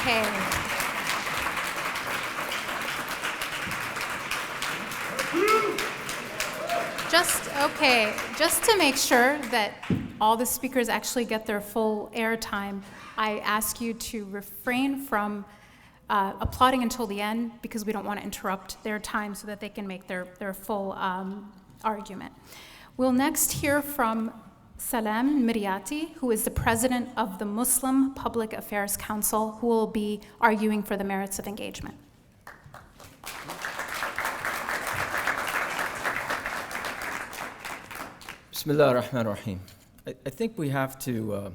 Okay. Just to make sure that all the speakers actually get their full airtime, I ask you to refrain from applauding until the end because we don't want to interrupt their time so that they can make their full argument. We'll next hear from Salam Al-Marayati, who is the president of the Muslim Public Affairs Council, who will be arguing for the merits of engagement. Bismillah ar-Rahman ar-Rahim. I think we have to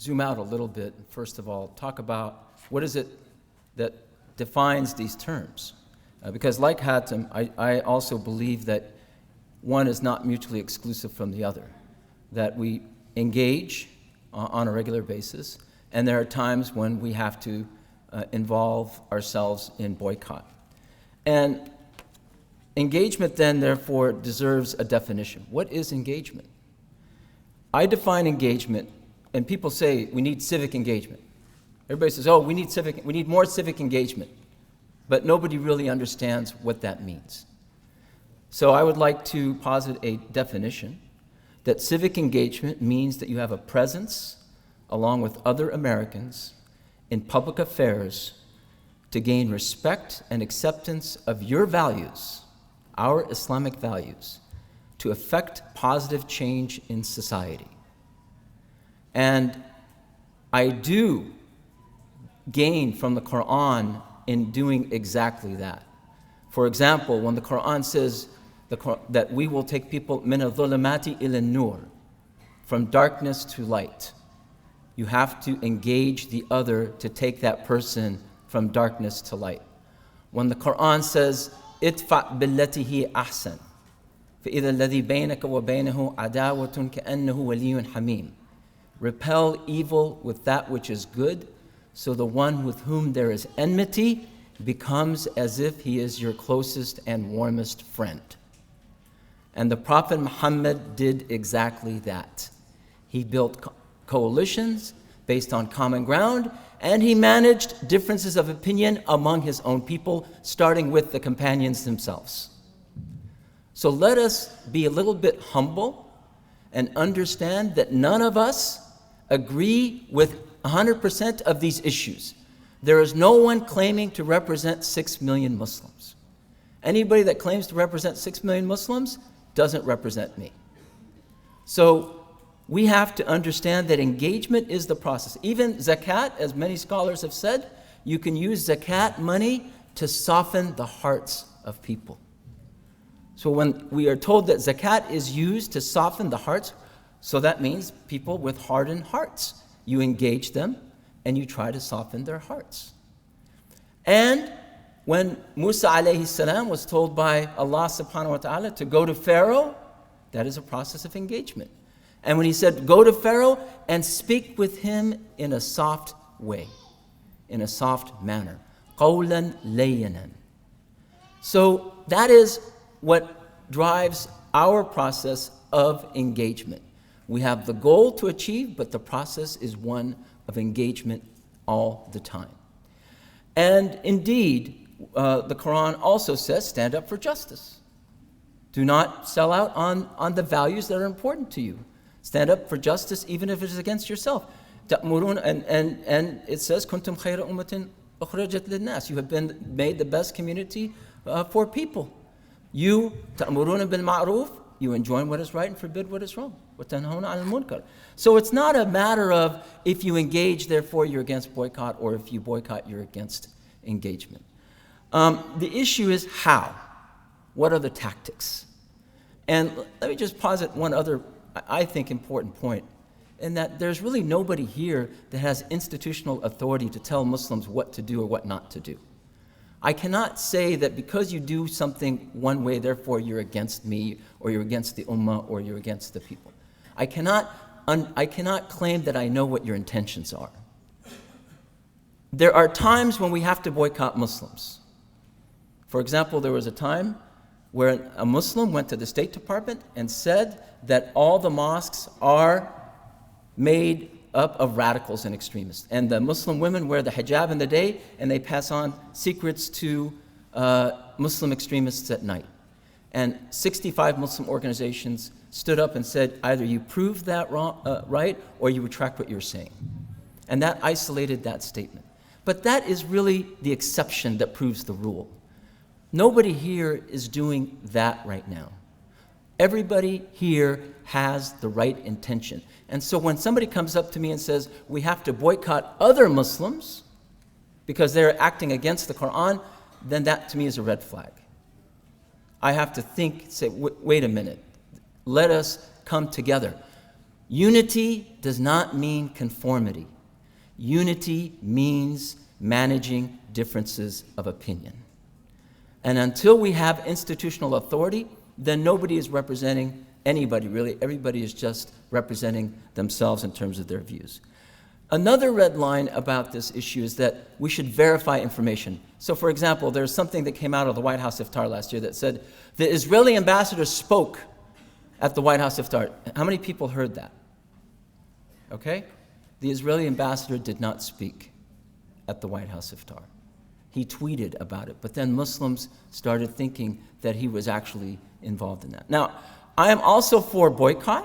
zoom out a little bit and first of all talk about what is it that defines these terms. Because like Hatem, I also believe that one is not mutually exclusive from the other, that we engage on a regular basis, and there are times when we have to involve ourselves in boycott. And engagement then, therefore, deserves a definition. What is engagement? I define engagement, and people say we need civic engagement. Everybody says, oh, we need more civic engagement. But nobody really understands what that means. So I would like to posit a definition that civic engagement means that you have a presence along with other Americans in public affairs to gain respect and acceptance of your values, our Islamic values, to effect positive change in society. And I do gain from the Quran in doing exactly that. For example, when the Quran says that we will take people min al-dhulumati ila nur, from darkness to light, you have to engage the other to take that person from darkness to light. When the Quran says idfa billati hi ahsan فإذا الذي بينك وبينه عداوة كأنه ولي حميم, repel evil with that which is good, so the one with whom there is enmity becomes as if he is your closest and warmest friend. And the Prophet Muhammad did exactly that. He built coalitions based on common ground, and he managed differences of opinion among his own people, starting with the companions themselves. So let us be a little bit humble and understand that none of us agree with 100% of these issues. There is no one claiming to represent 6 million Muslims. Anybody that claims to represent 6 million Muslims doesn't represent me. So we have to understand that engagement is the process. Even zakat, as many scholars have said, you can use zakat money to soften the hearts of people. So when we are told that zakat is used to soften the hearts, so that means people with hardened hearts. You engage them and you try to soften their hearts. And when Musa alayhi salam was told by Allah subhanahu wa ta'ala to go to Pharaoh, that is a process of engagement. And when he said, go to Pharaoh and speak with him in a soft way, in a soft manner. قَوْلًا لَيِّنًا. So that is what drives our process of engagement. We have the goal to achieve, but the process is one of engagement all the time. And indeed, the Quran also says, stand up for justice. Do not sell out on the values that are important to you. Stand up for justice even if it is against yourself. And it says, كُنْتُمْ خَيْرَ أُمَّةٍ أُخْرَجَتْ لِلنَّاسِ. You have been made the best community for people. You تَأْمُرُونَ بِالْمَعْرُوفِ, you enjoin what is right and forbid what is wrong. وَتَنْهَوْنَ عَنِ الْمُنْكَرِ. So it's not a matter of if you engage, therefore you're against boycott, or if you boycott, you're against engagement. The issue is how. What are the tactics? And let me just posit one other, I think, important point, in that there's really nobody here that has institutional authority to tell Muslims what to do or what not to do. I cannot say that because you do something one way, therefore you're against me, or you're against the ummah, or you're against the people. I cannot claim that I know what your intentions are. There are times when we have to boycott Muslims. For example, there was a time where a Muslim went to the State Department and said that all the mosques are made up of radicals and extremists. And the Muslim women wear the hijab in the day, and they pass on secrets to Muslim extremists at night. And 65 Muslim organizations stood up and said, either you prove that right, or you retract what you're saying. And that isolated that statement. But that is really the exception that proves the rule. Nobody here is doing that right now. Everybody here has the right intention. And so when somebody comes up to me and says, we have to boycott other Muslims because they're acting against the Quran, then that to me is a red flag. I have to think, say, wait a minute, let us come together. Unity does not mean conformity. Unity means managing differences of opinion. And until we have institutional authority, then nobody is representing anybody, really. Everybody is just representing themselves in terms of their views. Another red line about this issue is that we should verify information. So, for example, there's something that came out of the White House iftar last year that said the Israeli ambassador spoke at the White House iftar. How many people heard that? Okay? The Israeli ambassador did not speak at the White House iftar. He tweeted about it, but then Muslims started thinking that he was actually involved in that. Now, I am also for boycott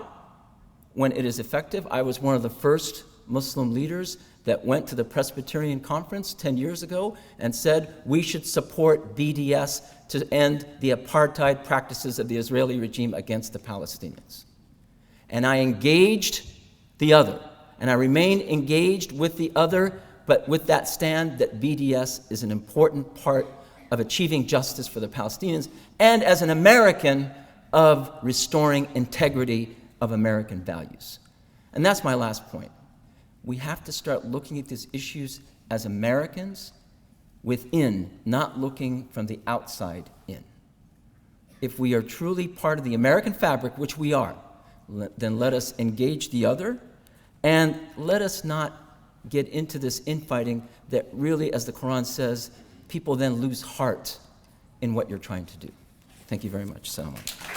when it is effective. I was one of the first Muslim leaders that went to the Presbyterian Conference 10 years ago and said we should support BDS to end the apartheid practices of the Israeli regime against the Palestinians. And I engaged the other, and I remain engaged with the other, but with that stand that BDS is an important part of achieving justice for the Palestinians, and as an American, of restoring integrity of American values. And that's my last point. We have to start looking at these issues as Americans within, not looking from the outside in. If we are truly part of the American fabric, which we are, then let us engage the other, and let us not get into this infighting that really, as the Quran says, people then lose heart in what you're trying to do. Thank you very much. Salam alaikum.